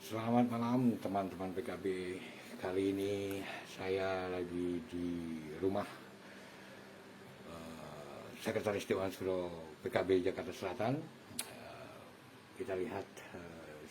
Selamat malam teman-teman PKB. Kali ini saya lagi di rumah Sekretaris Dewan Suro PKB Jakarta Selatan. Kita lihat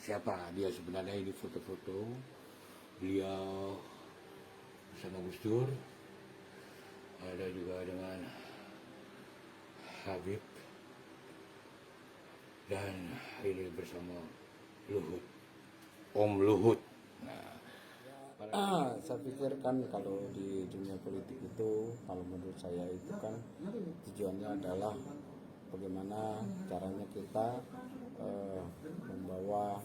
siapa dia sebenarnya. Ini foto-foto beliau bersama Gus Dur. Ada juga dengan Habib. Dan ini bersama Luhut. Om Luhut. Saya pikir kan kalau di dunia politik itu, kalau menurut saya itu kan tujuannya adalah bagaimana caranya kita membawa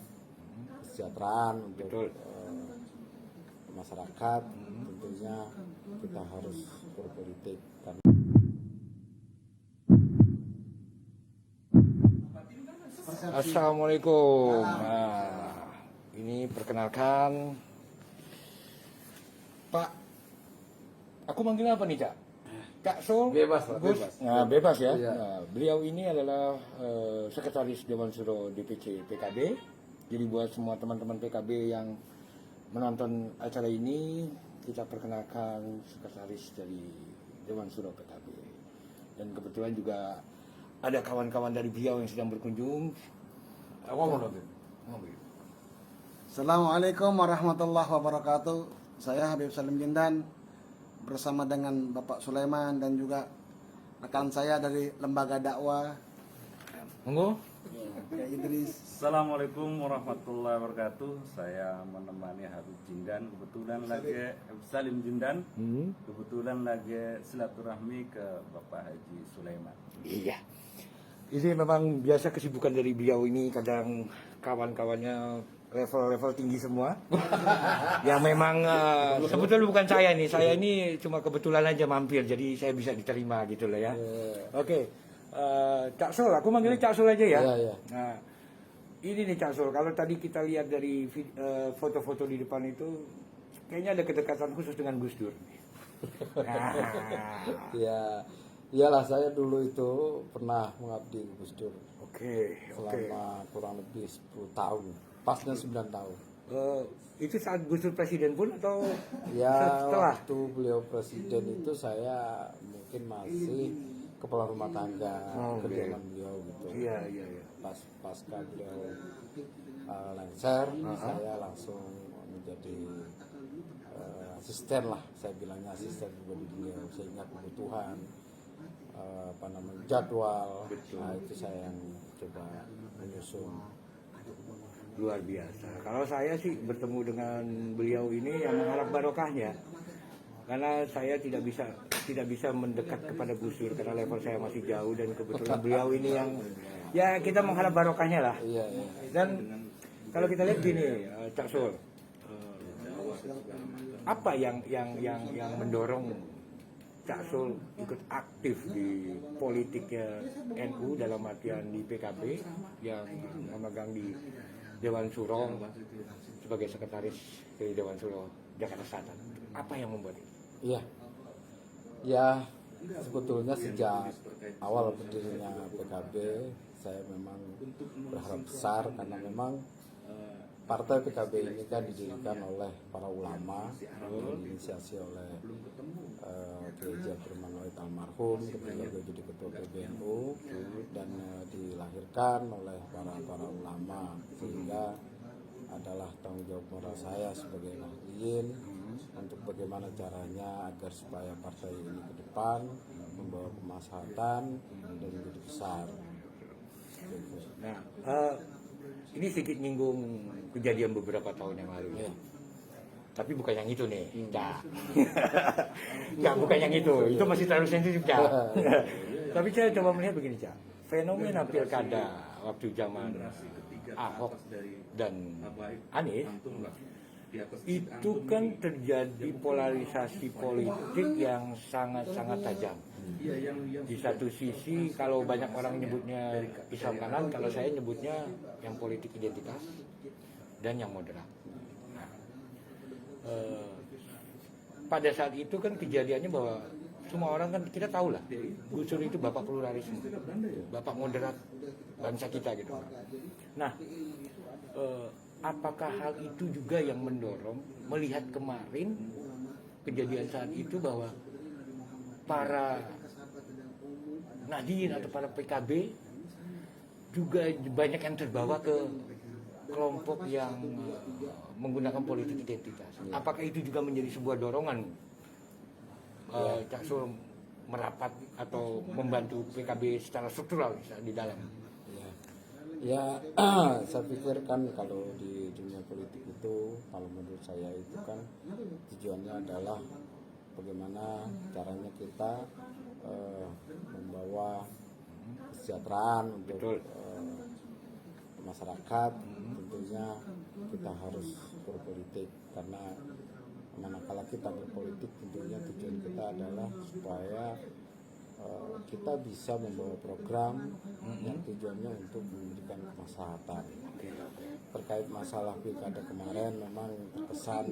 kesejahteraan untuk masyarakat. Tentunya kita harus berpolitik karena Assalamualaikum. Ini perkenalkan Pak. Aku manggil apa nih, Cak? Cak Sol? Bebas, Pak, Gus? bebas. Nah, bebas ya. Iya. Nah, beliau ini adalah Sekretaris Dewan Suro DPC PKB. Jadi buat semua teman-teman PKB yang menonton acara ini, kita perkenalkan Sekretaris dari Dewan Suro PKB. Dan kebetulan juga ada kawan-kawan dari beliau yang sedang berkunjung. Assalamualaikum warahmatullahi wabarakatuh. Saya Habib Salim Jindan bersama dengan Bapak Sulaiman dan juga rekan saya dari lembaga dakwah Monggo. ya Idris. Assalamualaikum warahmatullahi wabarakatuh. Saya menemani Habib Jindan. Kebetulan lagi Habib Salim Jindan. Kebetulan lagi silaturahmi ke Bapak Haji Sulaiman. Iya. Ini memang biasa kesibukan dari beliau ini, kadang kawan-kawannya level-level tinggi semua. Yang memang sebetulnya bukan saya nih. Saya ini cuma kebetulan aja mampir, jadi saya bisa diterima gitu loh ya. Oke. Cak Sol, aku manggilnya Cak Sol aja ya. Iya. Nah, ini nih Cak Sol, kalau tadi kita lihat dari foto-foto di depan itu, kayaknya ada kedekatan khusus dengan Gus Dur. Nah, ya iyalah, saya dulu itu pernah mengabdi di Gus Dur oke. selama kurang lebih 10 tahun, pasnya 9 tahun. Itu saat Gus Dur presiden pun atau Ya, setelah? waktu beliau presiden itu saya mungkin masih kepala rumah tangga Oke. kediaman beliau gitu. Iya. Pasca beliau lengser, saya langsung menjadi asisten lah, saya bilangnya asisten pribadi beliau, sehingga kebutuhan jadwal, nah itu saya yang coba menyusun. Luar biasa. Kalau saya sih bertemu dengan beliau ini yang mengharap barokahnya. Karena saya tidak bisa mendekat kepada Gus Dur karena level saya masih jauh, dan kebetulan beliau ini yang ya kita mengharap barokahnya lah. Iya. Dan kalau kita lihat gini, Cak Sol, apa yang mendorong Cak Sol ikut aktif di politiknya NU, dalam artian di PKB yang memegang di Dewan Suro sebagai sekretaris dari Dewan Suro Jakarta Selatan? Apa yang membuat itu? Iya. Ya, sebetulnya sejak awal berdirinya PKB, saya memang berharap besar karena memang partai PKB ini kan didirikan oleh para ulama, diinisiasi oleh Gereja Firmanwahid almarhum ketika beliau jadi ketua PBNU, dan dilahirkan oleh para ulama, sehingga adalah tanggung jawab moral saya sebagai nahdliyin untuk bagaimana caranya agar supaya partai ini ke depan membawa kemaslahatan dan menjadi besar. Nah, ini sedikit nyinggung kejadian beberapa tahun yang lalu ya. Tapi bukan yang itu nih, Cak. Nggak, bukan yang itu. Itu masih terlalu sensitif, Cak. Tapi saya coba melihat begini, Cak. Fenomena pilkada waktu zaman Ahok dan Anies itu kan terjadi polarisasi politik yang sangat-sangat tajam. Di satu sisi kalau banyak orang nyebutnya Islam kanan, kalau saya nyebutnya yang politik identitas dan yang moderat. Nah, pada saat itu kan kejadiannya bahwa semua orang kan kita tahu lah, Gus Dur itu bapak pluralisme, bapak moderat bangsa kita gitu. Nah, apakah hal itu juga yang mendorong melihat kemarin kejadian saat itu bahwa para Nahdien atau para PKB juga banyak yang terbawa ke kelompok yang menggunakan politik identitas. Apakah itu juga menjadi sebuah dorongan Cak Sul merapat atau membantu PKB secara struktural di dalam? Ya, saya pikir kan kalau di dunia politik itu, kalau menurut saya itu kan tujuannya adalah bagaimana caranya kita membawa kesejahteraan untuk masyarakat. Tentunya kita harus berpolitik, karena manakala kita berpolitik tentunya tujuan kita adalah supaya kita bisa membawa program yang tujuannya untuk memberikan kemaslahatan. Terkait masalah pilkada kemarin, memang terkesan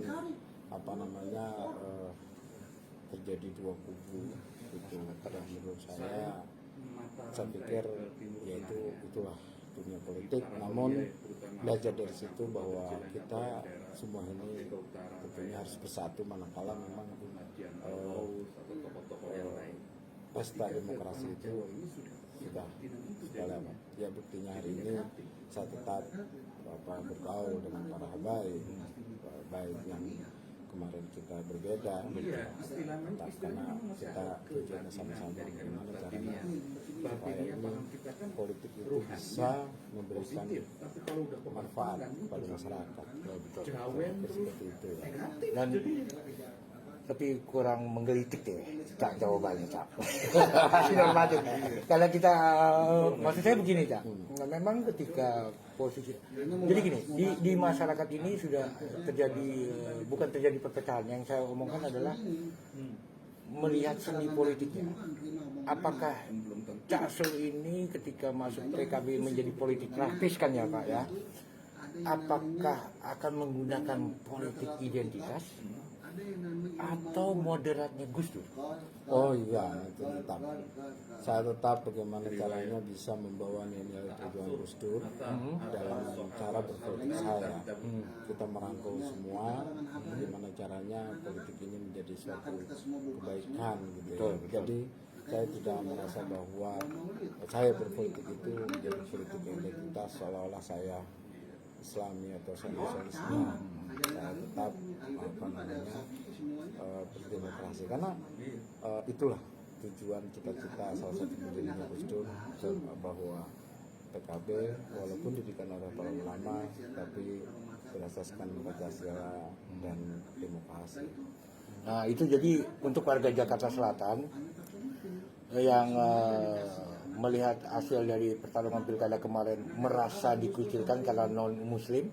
terjadi dua kubu gitu. Pada menurut saya pikir yaitu itulah dunia politik. Namun belajar dari situ bahwa kita semua ini tentunya harus bersatu manakala memang pesta demokrasi itu sudah lewat. Ya, buktinya hari ini saya tetap bergaul dengan para habaib yang kemarin kita berbeda, tetap karena kita tujuannya sama-sama bagaimana caranya supaya ini politik itu bisa memberikan manfaat kepada masyarakat. Seperti itu ya. Dan tapi kurang menggelitik deh Cak jawabannya, Cak. Normatif. Kalau kita maksud saya begini, Cak. Memang ketika posisi jadi gini, di masyarakat ini sudah terjadi bukan terjadi perpecahan. Yang saya omongkan adalah melihat seni politiknya. Apakah Cak Sul ini ketika masuk PKB menjadi politik praktis kan ya, Pak ya? Apakah akan menggunakan politik identitas atau moderatnya Gus Dur? Oh iya, itu tetap. Saya tetap bagaimana caranya bisa membawa nilai perjuangan Gus Dur dalam cara berpolitik saya. Kita merangkul semua, bagaimana caranya politik ini menjadi suatu kebaikan gitu ya. Jadi saya tidak merasa bahwa saya berpolitik itu menjadi politik identitas seolah-olah saya Islami atau sosialisme. Saya tetap berdemokrasi, karena itulah tujuan cita-cita salah satu pendirinya Gus Dur, bahwa PKB walaupun didikan oleh para ulama tapi berasaskan Pancasila dan demokrasi. Nah itu jadi untuk warga Jakarta Selatan yang melihat hasil dari pertarungan pilkada kemarin merasa dikucilkan karena non muslim,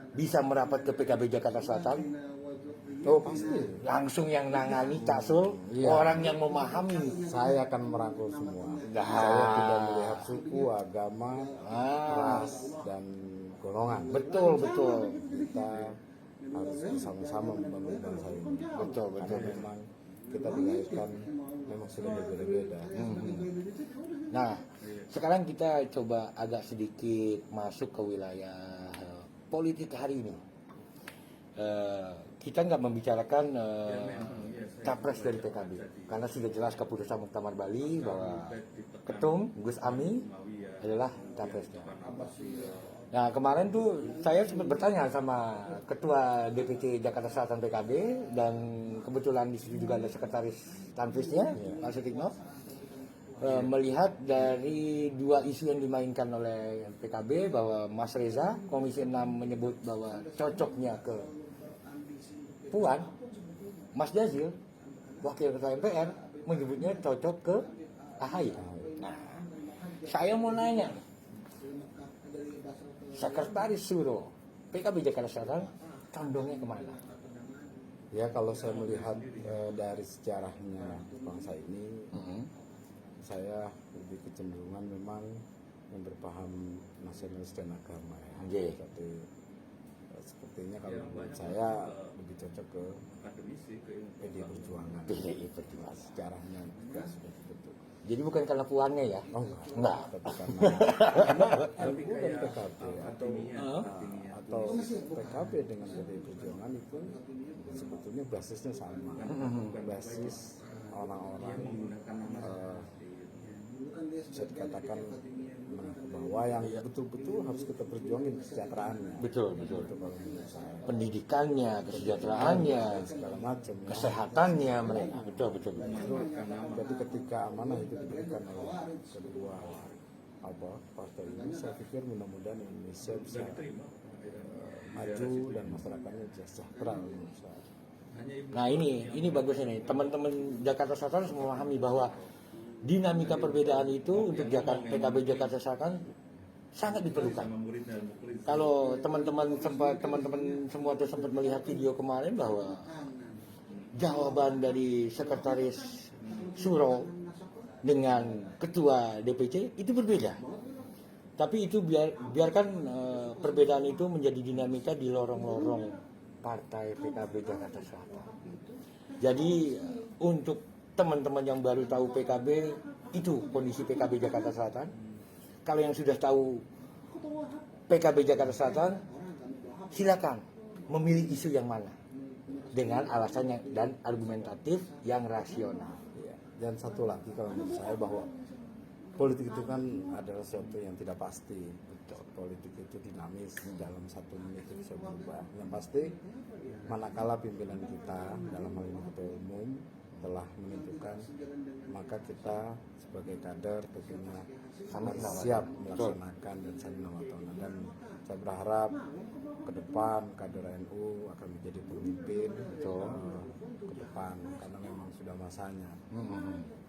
bisa merapat ke PKB Jakarta Selatan. Oh pasti. Langsung yang nangani Cak Sul, orang yang memahami. Saya akan merangkul semua. Saya tidak melihat suku, agama, ras dan golongan. Betul. Kita harus bersama-sama membangun bangsa ini. Betul. Memang kita dilahirkan memang sudah berbeda-beda. Nah, sekarang kita coba agak sedikit masuk ke wilayah politik hari ini. Kita nggak membicarakan capres dari PKB karena sudah jelas keputusan Muktamar Bali bahwa Ketum Gus Ami adalah capresnya. Nah kemarin tuh saya sempat bertanya sama Ketua DPC Jakarta Selatan PKB, dan kebetulan di situ juga ada Sekretaris Tanfisnya Pak Sutikno. Melihat dari dua isu yang dimainkan oleh PKB, bahwa Mas Reza Komisi 6 menyebut bahwa cocoknya ke Puan, Mas Jazil Wakil Ketua MPR menyebutnya cocok ke AHY. Nah, saya mau nanya, Sekretaris Suro PKB Jakarta Selatan condongnya kemana? Ya kalau saya melihat dari sejarahnya bangsa ini, saya lebih kecenderungan memang yang berpaham nasionalis dan agama ya. Sepertinya kalau menurut saya lebih cocok ke PDI Perjuangan. PDI Perjuangan. Sejarahnya juga sudah dibentuk. Jadi bukan karena puannya ya? Oh enggak. Tapi karena NU dan PKB atau PKB dengan PDI Perjuangan itu sebetulnya basisnya sama, basis orang-orang bisa dikatakan bahwa yang betul-betul harus kita perjuangin kesejahteraannya. Betul, betul. Itu kalau menurut saya. Pendidikannya, kesejahteraannya, Segala macam. Ya. kesehatannya mereka. Betul, betul. Jadi ketika amanah itu diberikan oleh kedua partai ini, saya pikir mudah-mudahan Indonesia bisa maju dan masyarakatnya sejahtera menurut saya. Nah ini bagusnya nih, teman-teman Jakarta Selatan harus memahami bahwa dinamika perbedaan itu untuk PKB Jakarta Selatan sangat diperlukan. Kalau teman-teman semua tuh sempat melihat video kemarin bahwa jawaban dari sekretaris Suro dengan ketua DPC itu berbeda. Tapi itu biarkan perbedaan itu menjadi dinamika di lorong-lorong partai PKB Jakarta Selatan. Jadi untuk teman-teman yang baru tahu PKB, itu kondisi PKB Jakarta Selatan. Kalau yang sudah tahu PKB Jakarta Selatan, silakan memilih isu yang mana dengan alasan dan argumentatif yang rasional. Dan satu lagi kalau menurut saya bahwa politik itu kan adalah sesuatu yang tidak pasti. Politik itu dinamis, dalam 1 menit itu bisa berubah. Yang pasti manakala pimpinan kita dalam hal ini ketua umum telah menentukan, maka kita sebagai kader tentunya harus siap melaksanakan dan saling mengatur. Dan saya berharap ke depan kader NU akan menjadi pemimpin ke depan, karena memang sudah masanya.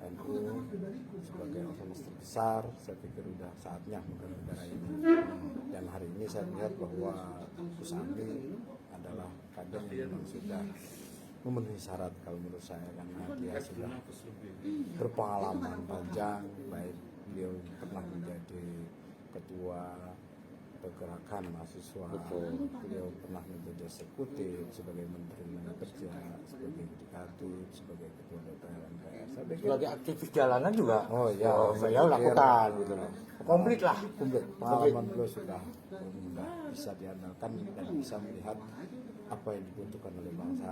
NU sebagai ormas terbesar, saya pikir sudah saatnya memegang negara ini. Dan hari ini saya melihat bahwa Gus Ami adalah kader yang memang sudah memenuhi syarat kalau menurut saya, karena dia sudah berpengalaman panjang, baik beliau pernah menjadi ketua pergerakan mahasiswa, beliau pernah menjadi eksekutif sebagai menteri tenaga kerja, sebagai diktator, sebagai ketua DPR MPR. Saya pikir Sebagai aktivis jalanan juga, saya lakukan gitu loh. Komplit lah. pengalaman beliau sudah bisa diandalkan dan bisa melihat apa yang dibutuhkan oleh bangsa.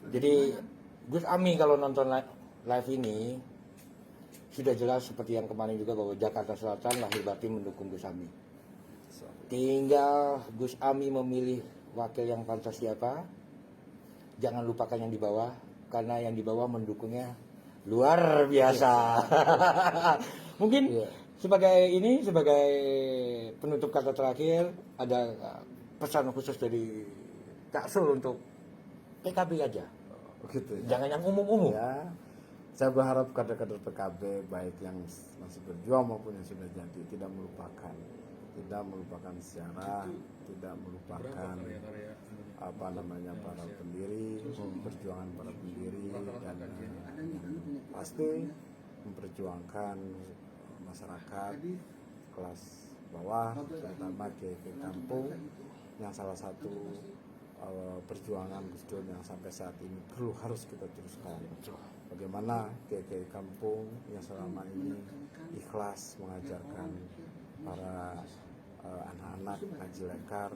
Jadi Gus Ami kalau nonton live ini sudah jelas seperti yang kemarin juga bahwa Jakarta Selatan lahir batin mendukung Gus Ami. Tinggal Gus Ami memilih wakil yang pantas siapa. Jangan lupakan yang di bawah, karena yang di bawah mendukungnya luar biasa. Mungkin sebagai penutup kata terakhir, ada pesan khusus dari Kak Sul untuk PKB aja. Begitu ya. Jangan yang umum-umum. Ya, saya berharap kader-kader PKB baik yang masih berjuang maupun yang sudah jadi tidak melupakan sejarah, tidak melupakan para pendiri, perjuangan para pendiri, dan pasti memperjuangkan masyarakat kelas bawah, terutama ke kampung, yang salah satu perjuangan Gus Dur yang sampai saat ini harus kita teruskan. Bagaimana ke kampung yang selama ini ikhlas mengajarkan para anak-anak ngaji lekar,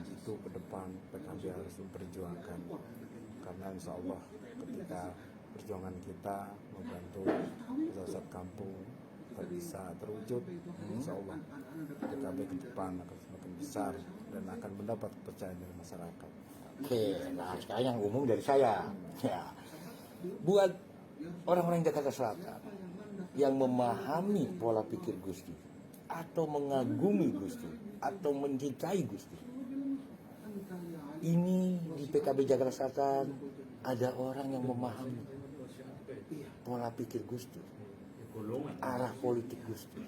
itu ke depan PKB harus memperjuangkan, karena insya Allah ketika perjuangan kita membantu masyarakat kampung bisa terwujud, insya Allah PKB ke depan akan semakin besar dan akan mendapat kepercayaan dari masyarakat. Oke, nah sekarang yang umum dari saya. Ya. Buat orang-orang Jakarta Selatan yang memahami pola pikir Gus Dur, atau mengagumi Gus Dur, atau mencintai Gus Dur, ini di PKB Jakarta Selatan ada orang yang memahami pola pikir Gus Dur, arah politik Gus Dur.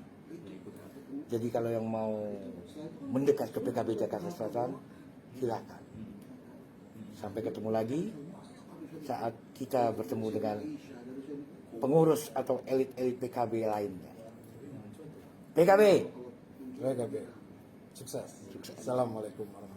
Jadi kalau yang mau mendekat ke PKB Jakarta Selatan, silakan. Sampai ketemu lagi saat kita bertemu dengan pengurus atau elit-elit PKB lainnya. PKB, PKB, sukses. Assalamualaikum warahmatullahi wabarakatuh.